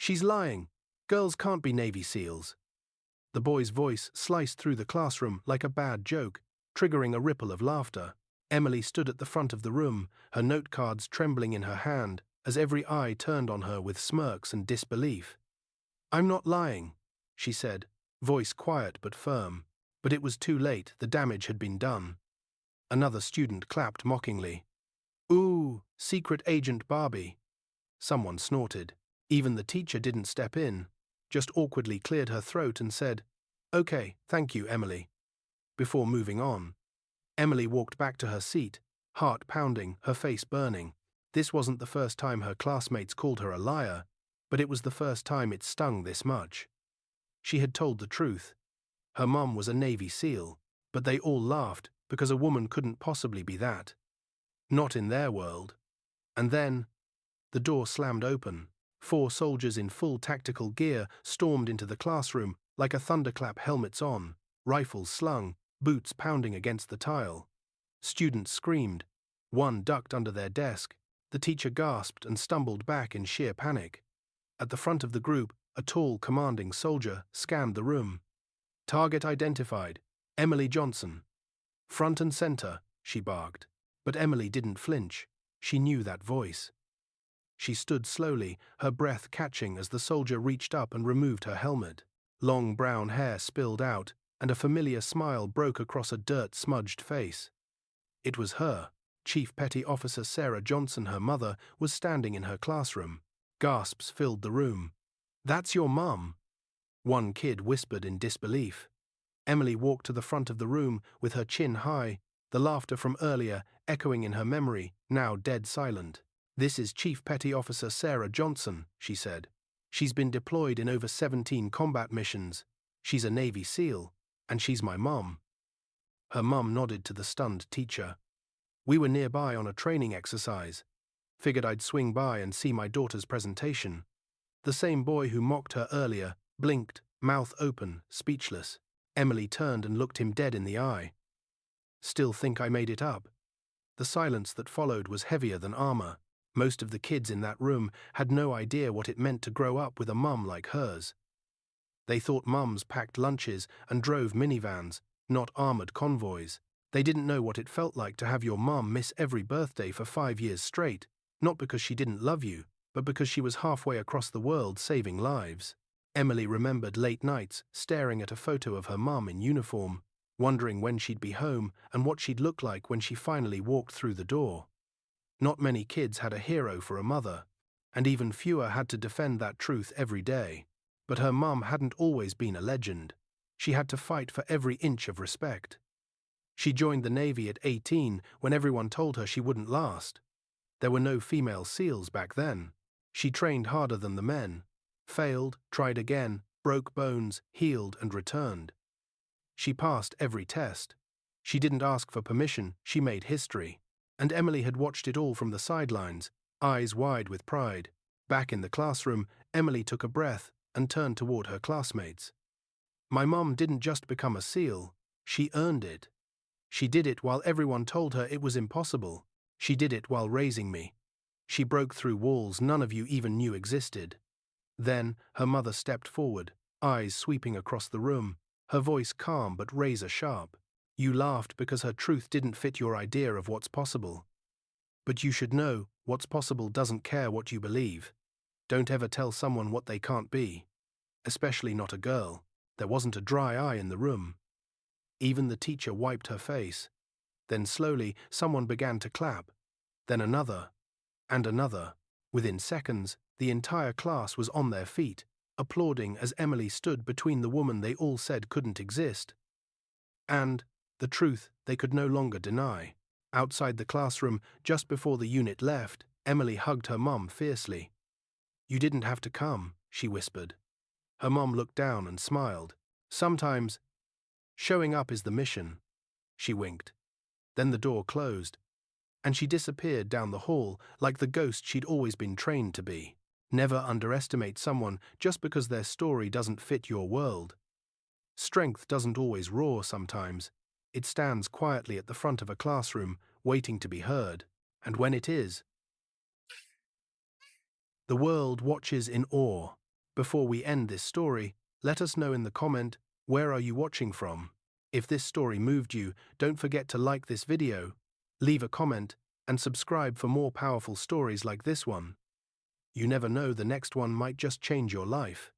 She's lying. Girls can't be Navy SEALs. The boy's voice sliced through the classroom like a bad joke, triggering a ripple of laughter. Emily stood at the front of the room, her note cards trembling in her hand, as every eye turned on her with smirks and disbelief. "I'm not lying," she said, voice quiet but firm. But it was too late, the damage had been done. Another student clapped mockingly. "Ooh, secret agent Barbie." Someone snorted. Even the teacher didn't step in, just awkwardly cleared her throat and said, "Okay, thank you, Emily," before moving on. Emily walked back to her seat, heart pounding, her face burning. This wasn't the first time her classmates called her a liar, but it was the first time it stung this much. She had told the truth. Her mum was a Navy SEAL, but they all laughed because a woman couldn't possibly be that. Not in their world. And then, the door slammed open. 4 soldiers in full tactical gear stormed into the classroom like a thunderclap, helmets on, rifles slung, boots pounding against the tile. Students screamed. One ducked under their desk. The teacher gasped and stumbled back in sheer panic. At the front of the group, a tall, commanding soldier scanned the room. "Target identified. Emily Johnson." "Front and center," she barked. But Emily didn't flinch. She knew that voice. She stood slowly, her breath catching as the soldier reached up and removed her helmet. Long brown hair spilled out, and a familiar smile broke across a dirt-smudged face. It was her. Chief Petty Officer Sarah Johnson, her mother, was standing in her classroom. Gasps filled the room. "That's your mum," one kid whispered in disbelief. Emily walked to the front of the room with her chin high, the laughter from earlier echoing in her memory, now dead silent. "This is Chief Petty Officer Sarah Johnson," she said. "She's been deployed in over 17 combat missions. She's a Navy SEAL, and she's my mum." Her mum nodded to the stunned teacher. "We were nearby on a training exercise. Figured I'd swing by and see my daughter's presentation." The same boy who mocked her earlier blinked, mouth open, speechless. Emily turned and looked him dead in the eye. "Still think I made it up?" The silence that followed was heavier than armor. Most of the kids in that room had no idea what it meant to grow up with a mum like hers. They thought mums packed lunches and drove minivans, not armored convoys. They didn't know what it felt like to have your mum miss every birthday for 5 years straight, not because she didn't love you, but because she was halfway across the world saving lives. Emily remembered late nights staring at a photo of her mum in uniform, wondering when she'd be home and what she'd look like when she finally walked through the door. Not many kids had a hero for a mother, and even fewer had to defend that truth every day. But her mum hadn't always been a legend. She had to fight for every inch of respect. She joined the Navy at 18 when everyone told her she wouldn't last. There were no female SEALs back then. She trained harder than the men, failed, tried again, broke bones, healed and returned. She passed every test. She didn't ask for permission, she made history. And Emily had watched it all from the sidelines, eyes wide with pride. Back in the classroom, Emily took a breath and turned toward her classmates. "My mum didn't just become a SEAL, she earned it. She did it while everyone told her it was impossible. She did it while raising me. She broke through walls none of you even knew existed." Then her mother stepped forward, eyes sweeping across the room, her voice calm but razor-sharp. "You laughed because her truth didn't fit your idea of what's possible. But you should know, what's possible doesn't care what you believe. Don't ever tell someone what they can't be. Especially not a girl." There wasn't a dry eye in the room. Even the teacher wiped her face. Then slowly, someone began to clap. Then another. And another. Within seconds, the entire class was on their feet, applauding as Emily stood between the woman they all said couldn't exist and the truth they could no longer deny. Outside the classroom, just before the unit left, Emily hugged her mum fiercely. "You didn't have to come," she whispered. Her mum looked down and smiled. "Sometimes, showing up is the mission." She winked. Then the door closed, and she disappeared down the hall like the ghost she'd always been trained to be. Never underestimate someone just because their story doesn't fit your world. Strength doesn't always roar sometimes. It stands quietly at the front of a classroom, waiting to be heard. And when it is, the world watches in awe. Before we end this story, let us know in the comment, where are you watching from? If this story moved you, don't forget to like this video, leave a comment, and subscribe for more powerful stories like this one. You never know, the next one might just change your life.